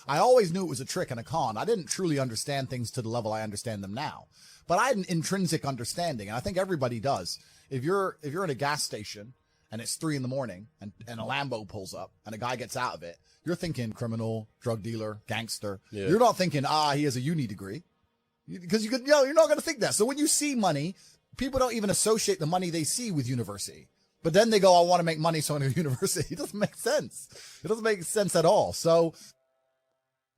I always knew it was a trick and a con. I didn't truly understand things to the level I understand them now, but I had an intrinsic understanding, and I think everybody does. If you're in a gas station and it's 3 a.m. and a Lambo pulls up and a guy gets out of it, you're thinking criminal, drug dealer, gangster. Yeah. You're not thinking, he has a uni degree, because you're not going to think that. So when you see money, people don't even associate the money they see with university. But then they go, I want to make money, so I'm going to university. It doesn't make sense. It doesn't make sense at all. So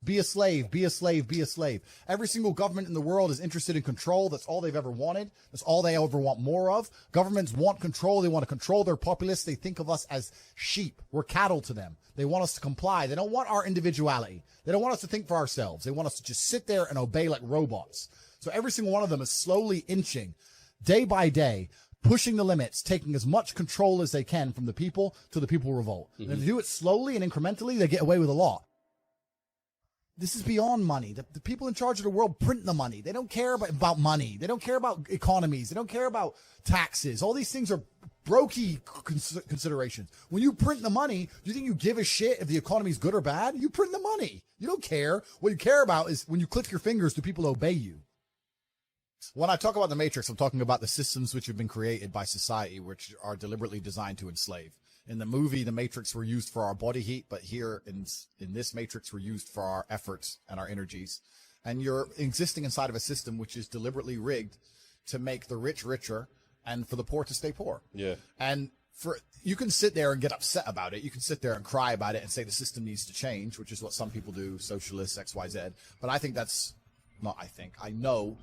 be a slave, be a slave, be a slave. Every single government in the world is interested in control. That's all they've ever wanted. That's all they ever want more of. Governments want control. They want to control their populace. They think of us as sheep. We're cattle to them. They want us to comply. They don't want our individuality. They don't want us to think for ourselves. They want us to just sit there and obey like robots. So every single one of them is slowly inching, day by day, pushing the limits, taking as much control as they can from the people till the people revolt. And if they do it slowly and incrementally, they get away with a lot. This is beyond money. The people in charge of the world print the money. They don't care about money. They don't care about economies. They don't care about taxes. All these things are brokey considerations. When you print the money, do you think you give a shit if the economy is good or bad? You print the money. You don't care. What you care about is when you click your fingers, do people obey you? When I talk about the Matrix, I'm talking about the systems which have been created by society, which are deliberately designed to enslave. In the movie, the Matrix were used for our body heat, but here in this Matrix, we're used for our efforts and our energies. And you're existing inside of a system which is deliberately rigged to make the rich richer and for the poor to stay poor. Yeah. And you can sit there and get upset about it. You can sit there and cry about it and say the system needs to change, which is what some people do, socialists, XYZ. But I think I know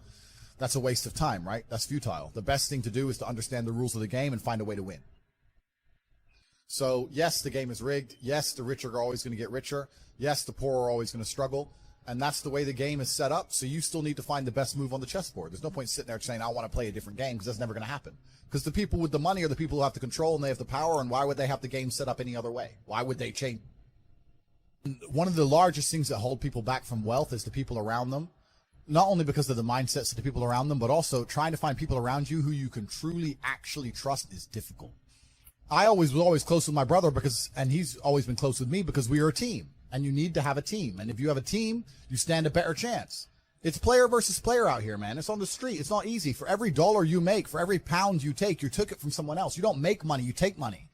that's a waste of time, right? That's futile. The best thing to do is to understand the rules of the game and find a way to win. So, yes, the game is rigged. Yes, the rich are always going to get richer. Yes, the poor are always going to struggle. And that's the way the game is set up. So you still need to find the best move on the chessboard. There's no point sitting there saying, I want to play a different game, because that's never going to happen. Because the people with the money are the people who have the control and they have the power. And why would they have the game set up any other way? Why would they change? One of the largest things that hold people back from wealth is the people around them. Not only because of the mindsets of the people around them, but also trying to find people around you who you can truly actually trust is difficult. I was always close with my brother and he's always been close with me because we are a team, and you need to have a team. And if you have a team, you stand a better chance. It's player versus player out here, man. It's on the street. It's not easy. For every dollar you make, for every pound you took it from someone else. You don't make money, you take money.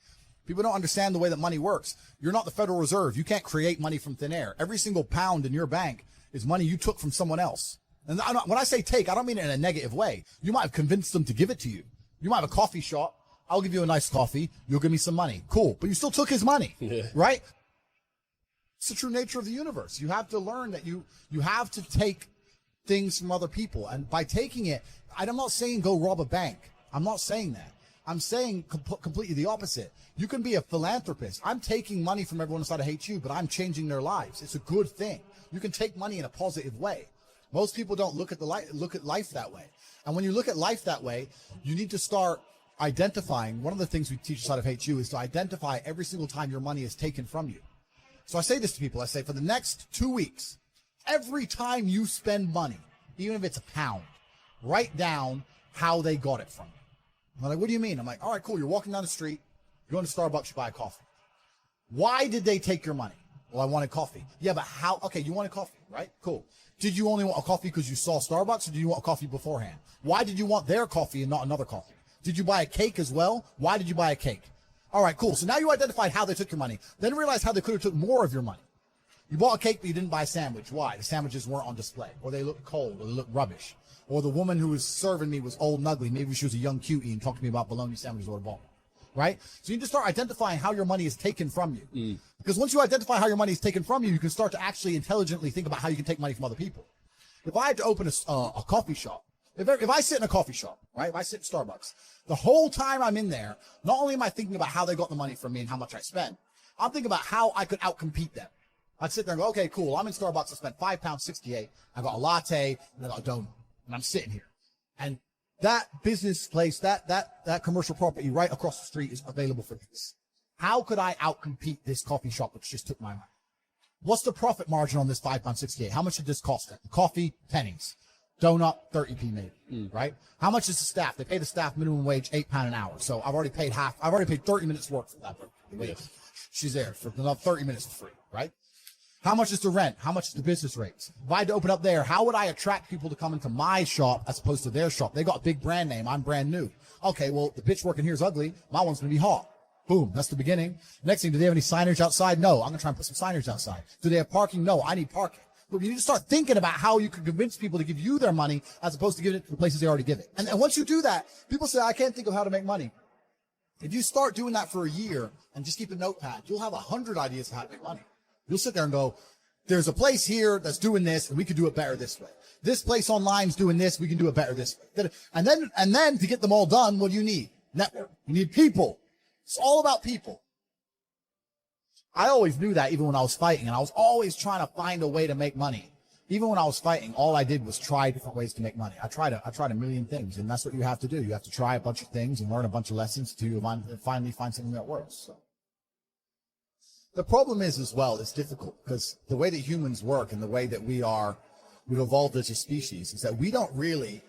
People don't understand the way that money works. You're not the Federal Reserve. You can't create money from thin air. Every single pound in your bank is money you took from someone else. And when I say take, I don't mean it in a negative way. You might have convinced them to give it to you. You might have a coffee shop. I'll give you a nice coffee. You'll give me some money. Cool. But you still took his money, right? It's the true nature of the universe. You have to learn that you have to take things from other people. And by taking it, I'm not saying go rob a bank. I'm not saying that. I'm saying completely the opposite. You can be a philanthropist. I'm taking money from everyone inside of HU, but I'm changing their lives. It's a good thing. You can take money in a positive way. Most people don't look at life that way. And when you look at life that way, you need to start identifying. One of the things we teach inside of HU is to identify every single time your money is taken from you. So I say this to people. I say, for the next 2 weeks, every time you spend money, even if it's a pound, write down how they got it from you. I'm like, what do you mean? I'm like, all right, cool. You're walking down the street. You're going to Starbucks. You buy a coffee. Why did they take your money? Well, I wanted coffee. Yeah, but how? Okay, you wanted coffee, right? Cool. Did you only want a coffee because you saw Starbucks, or did you want coffee beforehand? Why did you want their coffee and not another coffee? Did you buy a cake as well? Why did you buy a cake? All right, cool. So now you identified how they took your money. Then realize how they could have took more of your money. You bought a cake, but you didn't buy a sandwich. Why? The sandwiches weren't on display, or they looked cold, or they looked rubbish. Or the woman who was serving me was old and ugly. Maybe she was a young cutie and talked to me about bologna sandwiches or a ball. Right? So you need to start identifying how your money is taken from you. Because once you identify how your money is taken from you, you can start to actually intelligently think about how you can take money from other people. If I had to open a coffee shop, if I sit in a coffee shop, right? If I sit in Starbucks, the whole time I'm in there, not only am I thinking about how they got the money from me and how much I spent, I'm thinking about how I could outcompete them. I'd sit there and go, okay, cool. I'm in Starbucks. I spent £5.68. I got a latte and I got a donut, and I'm sitting here. And that business place, that commercial property right across the street is available for this. How could I outcompete this coffee shop which just took my money? What's the profit margin on this £5.68? How much did this cost them? Coffee, pennies. Donut, 30p maybe, right? How much is the staff? They pay the staff minimum wage £8 an hour. So I've already paid 30 minutes work for that. She's there for another 30 minutes for free, right? How much is the rent? How much is the business rates? If I had to open up there, how would I attract people to come into my shop as opposed to their shop? They got a big brand name. I'm brand new. Okay, well, the bitch working here is ugly. My one's going to be hot. Boom. That's the beginning. Next thing, do they have any signage outside? No. I'm going to try and put some signage outside. Do they have parking? No. I need parking. But you need to start thinking about how you can convince people to give you their money as opposed to giving it to the places they already give it. And once you do that, people say, I can't think of how to make money. If you start doing that for a year and just keep a notepad, you'll have 100 ideas of how to make money. You'll sit there and go, there's a place here that's doing this, and we could do it better this way. This place online is doing this, we can do it better this way. And then to get them all done, what do you need? Network. You need people. It's all about people. I always knew that even when I was fighting, and I was always trying to find a way to make money. Even when I was fighting, all I did was try different ways to make money. I tried a million things, and that's what you have to do. You have to try a bunch of things and learn a bunch of lessons to finally find something that works. So. The problem is as well, it's difficult because the way that humans work and the way that we've evolved as a species is that we don't really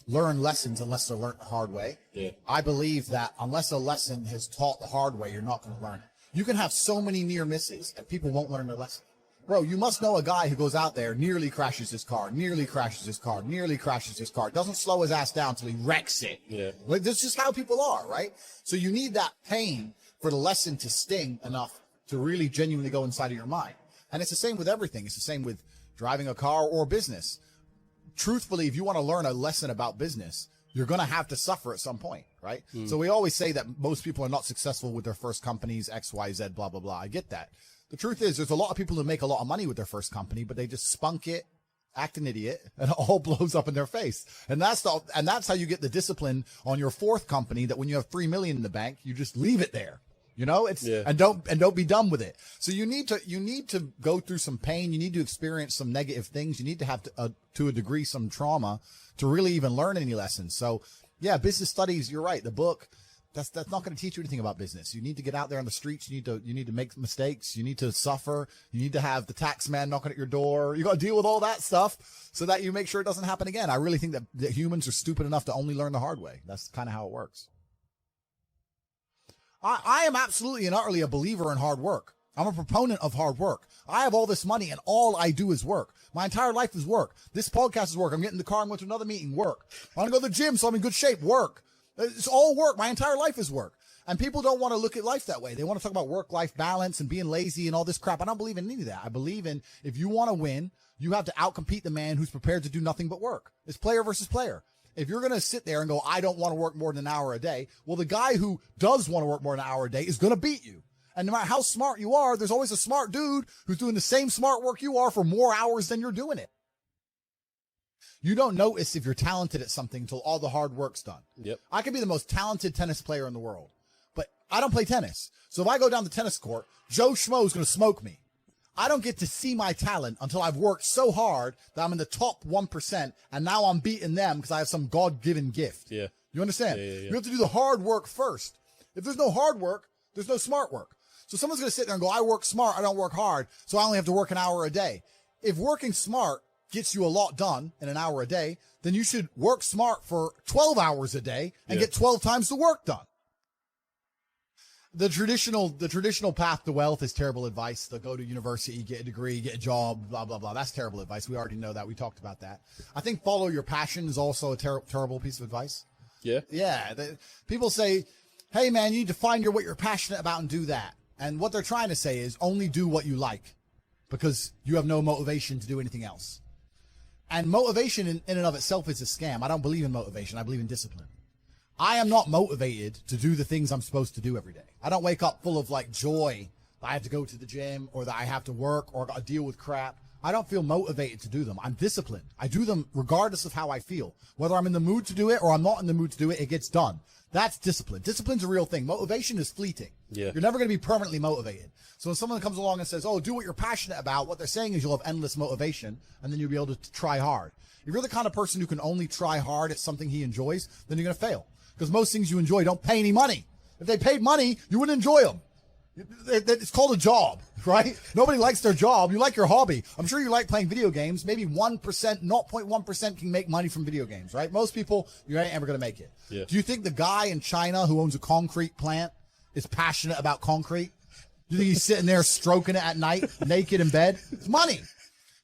learn lessons unless they're learned the hard way. Yeah. I believe that unless a lesson is taught the hard way, you're not going to learn it. You can have so many near misses and people won't learn their lesson. Bro, you must know a guy who goes out there, nearly crashes his car, doesn't slow his ass down until he wrecks it. Yeah. Like, that's just how people are, right? So you need that pain for the lesson to sting enough to really genuinely go inside of your mind. And it's the same with everything. It's the same with driving a car or business. Truthfully, if you want to learn a lesson about business, you're going to have to suffer at some point, right? So we always say that most people are not successful with their first companies, X, Y, Z, blah, blah, blah. I get that. The truth is there's a lot of people who make a lot of money with their first company, but they just spunk it, act an idiot, and it all blows up in their face. And that's how you get the discipline on your fourth company that when you have $3 million in the bank, you just leave it there. You know, and don't be done with it. So you need to go through some pain. You need to experience some negative things. You need to have to a degree some trauma to really even learn any lessons. So yeah, business studies. You're right. The book that's not going to teach you anything about business. You need to get out there on the streets. You need to make mistakes. You need to suffer. You need to have the tax man knocking at your door. You got to deal with all that stuff so that you make sure it doesn't happen again. I really think that humans are stupid enough to only learn the hard way. That's kind of how it works. I am absolutely and utterly a believer in hard work. I'm a proponent of hard work. I have all this money and all I do is work. My entire life is work. This podcast is work. I'm getting in the car and going to another meeting, work. I want to go to the gym so I'm in good shape, work. It's all work. My entire life is work. And people don't want to look at life that way. They want to talk about work-life balance and being lazy and all this crap. I don't believe in any of that. I believe in if you want to win, you have to outcompete the man who's prepared to do nothing but work. It's player versus player. If you're going to sit there and go, I don't want to work more than an hour a day, well, the guy who does want to work more than an hour a day is going to beat you. And no matter how smart you are, there's always a smart dude who's doing the same smart work you are for more hours than you're doing it. You don't notice if you're talented at something until all the hard work's done. Yep. I could be the most talented tennis player in the world, but I don't play tennis. So if I go down the tennis court, Joe Schmo is going to smoke me. I don't get to see my talent until I've worked so hard that I'm in the top 1%, and now I'm beating them because I have some God-given gift. Yeah. You understand? Yeah. You have to do the hard work first. If there's no hard work, there's no smart work. So someone's going to sit there and go, I work smart, I don't work hard, so I only have to work an hour a day. If working smart gets you a lot done in an hour a day, then you should work smart for 12 hours a day and get 12 times the work done. The traditional path to wealth is terrible advice. They'll go to university, get a degree, get a job, blah, blah, blah. That's terrible advice. We already know that. We talked about that. I think follow your passion is also a terrible piece of advice. Yeah. Yeah. People say, hey, man, you need to find what you're passionate about and do that. And what they're trying to say is only do what you like because you have no motivation to do anything else. And motivation in and of itself is a scam. I don't believe in motivation. I believe in discipline. I am not motivated to do the things I'm supposed to do every day. I don't wake up full of like joy that I have to go to the gym or that I have to work or got to deal with crap. I don't feel motivated to do them. I'm disciplined. I do them regardless of how I feel. Whether I'm in the mood to do it or I'm not in the mood to do it, it gets done. That's discipline. Discipline's a real thing. Motivation is fleeting. Yeah. You're never going to be permanently motivated. So when someone comes along and says, oh, do what you're passionate about, what they're saying is you'll have endless motivation and then you'll be able to try hard. If you're the kind of person who can only try hard at something he enjoys, then you're going to fail. Because most things you enjoy don't pay any money. If they paid money, you wouldn't enjoy them. It's called a job, right? Nobody likes their job. You like your hobby. I'm sure you like playing video games. Maybe 1%, 0.1% can make money from video games, right? Most people, you ain't ever going to make it. Yeah. Do you think the guy in China who owns a concrete plant is passionate about concrete? You think he's sitting there stroking it at night, naked in bed? It's money.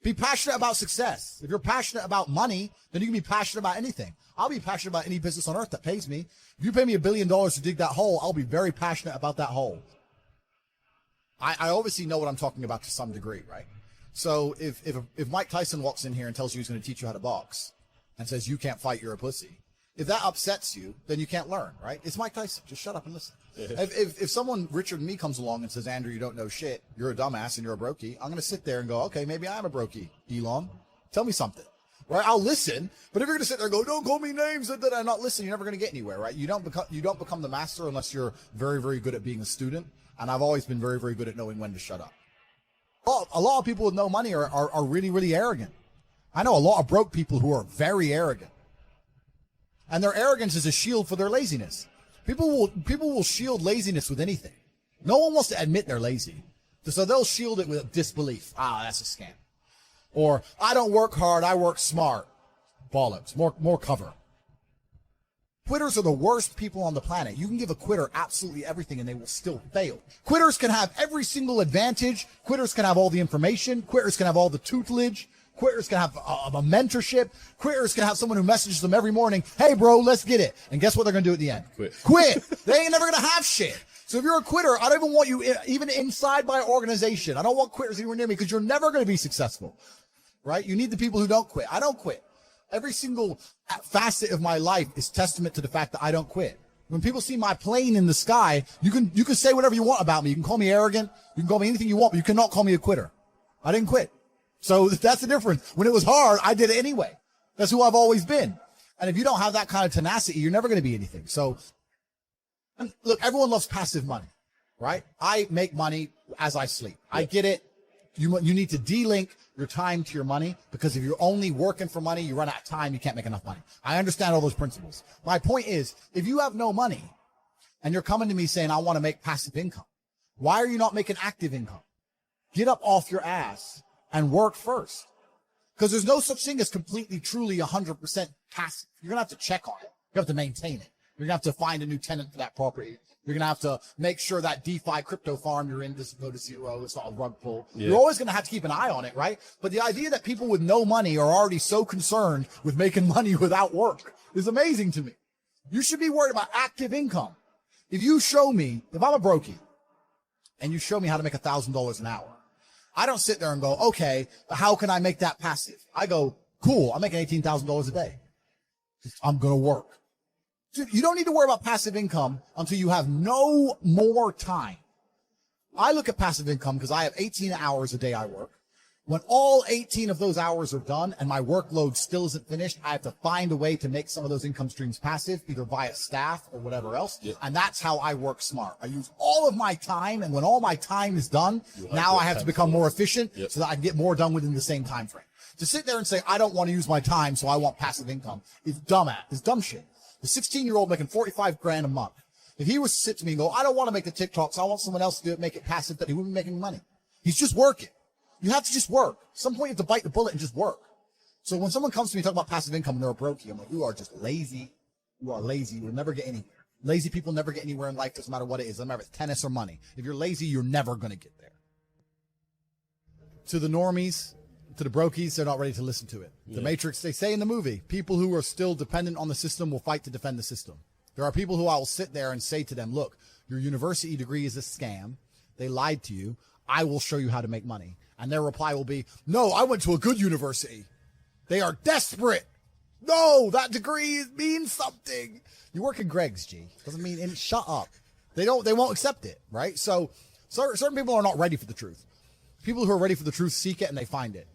Be passionate about success. If you're passionate about money, then you can be passionate about anything. I'll be passionate about any business on earth that pays me. If you pay me $1 billion to dig that hole, I'll be very passionate about that hole. I obviously know what I'm talking about to some degree, right? So if Mike Tyson walks in here and tells you he's going to teach you how to box and says you can't fight, you're a pussy, if that upsets you, then you can't learn, right? It's Mike Tyson. Just shut up and listen. If someone richer than me comes along and says, Andrew, you don't know shit, you're a dumbass and you're a brokey, I'm going to sit there and go, okay, maybe I am a brokey, Elon. Tell me something, right? I'll listen. But if you're going to sit there and go, don't call me names and then I not listen, you're never going to get anywhere, right? You don't become the master unless you're very, very good at being a student. And I've always been very, very good at knowing when to shut up. A lot of people with no money are really, really arrogant. I know a lot of broke people who are very arrogant. And their arrogance is a shield for their laziness. People will shield laziness with anything. No one wants to admit they're lazy. So they'll shield it with disbelief. That's a scam. Or, I don't work hard, I work smart. Bollocks. More cover. Quitters are the worst people on the planet. You can give a quitter absolutely everything and they will still fail. Quitters can have every single advantage. Quitters can have all the information. Quitters can have all the tutelage. Quitters can have a mentorship. Quitters can have someone who messages them every morning, hey, bro, let's get it. And guess what they're going to do at the end? Quit. They ain't never going to have shit. So if you're a quitter, I don't even want you even inside my organization. I don't want quitters anywhere near me because you're never going to be successful, right? You need the people who don't quit. I don't quit. Every single facet of my life is testament to the fact that I don't quit. When people see my plane in the sky, you can say whatever you want about me. You can call me arrogant. You can call me anything you want, but you cannot call me a quitter. I didn't quit. So that's the difference. When it was hard, I did it anyway. That's who I've always been. And if you don't have that kind of tenacity, you're never going to be anything. So, look, everyone loves passive money, right? I make money as I sleep. I get it. You need to de-link your time to your money because if you're only working for money, you run out of time, you can't make enough money. I understand all those principles. My point is, if you have no money and you're coming to me saying, I want to make passive income, why are you not making active income? Get up off your ass and work first. Because there's no such thing as completely, truly 100% passive. You're going to have to check on it. You have to maintain it. You're going to have to find a new tenant for that property. You're going to have to make sure that DeFi crypto farm you're in doesn't go to zero. It's not a rug pull. Yeah. You're always going to have to keep an eye on it, right? But the idea that people with no money are already so concerned with making money without work is amazing to me. You should be worried about active income. If you show me, if I'm a brokey, and you show me how to make $1,000 an hour, I don't sit there and go, okay, how can I make that passive? I go, cool, I'm making $18,000 a day. I'm going to work. Dude, you don't need to worry about passive income until you have no more time. I look at passive income because I have 18 hours a day I work. When all 18 of those hours are done and my workload still isn't finished, I have to find a way to make some of those income streams passive, either via staff or whatever else. Yep. And that's how I work smart. I use all of my time, and when all my time is done, now I have to become more efficient so that I can get more done within the same time frame. To sit there and say, I don't want to use my time, so I want passive income, is dumb shit. The 16-year-old making 45 grand a month, if he was to sit to me and go, I don't want to make the TikToks, I want someone else to do it, make it passive, that he wouldn't be making money. He's just working. You have to just work. At some point, you have to bite the bullet and just work. So when someone comes to me talking about passive income and they're a brokey, I'm like, you are just lazy. You are lazy. You'll never get anywhere. Lazy people never get anywhere in life, doesn't matter what it is. Doesn't matter if it's tennis or money. If you're lazy, you're never going to get there. To the normies, to the brokies, they're not ready to listen to it. Yeah. The Matrix, they say in the movie, people who are still dependent on the system will fight to defend the system. There are people who I will sit there and say to them, look, your university degree is a scam. They lied to you. I will show you how to make money. And their reply will be, no, I went to a good university. They are desperate. No, that degree means something. You work in Greg's, G. Doesn't mean, shut up. They won't accept it, right? So certain people are not ready for the truth. People who are ready for the truth seek it and they find it.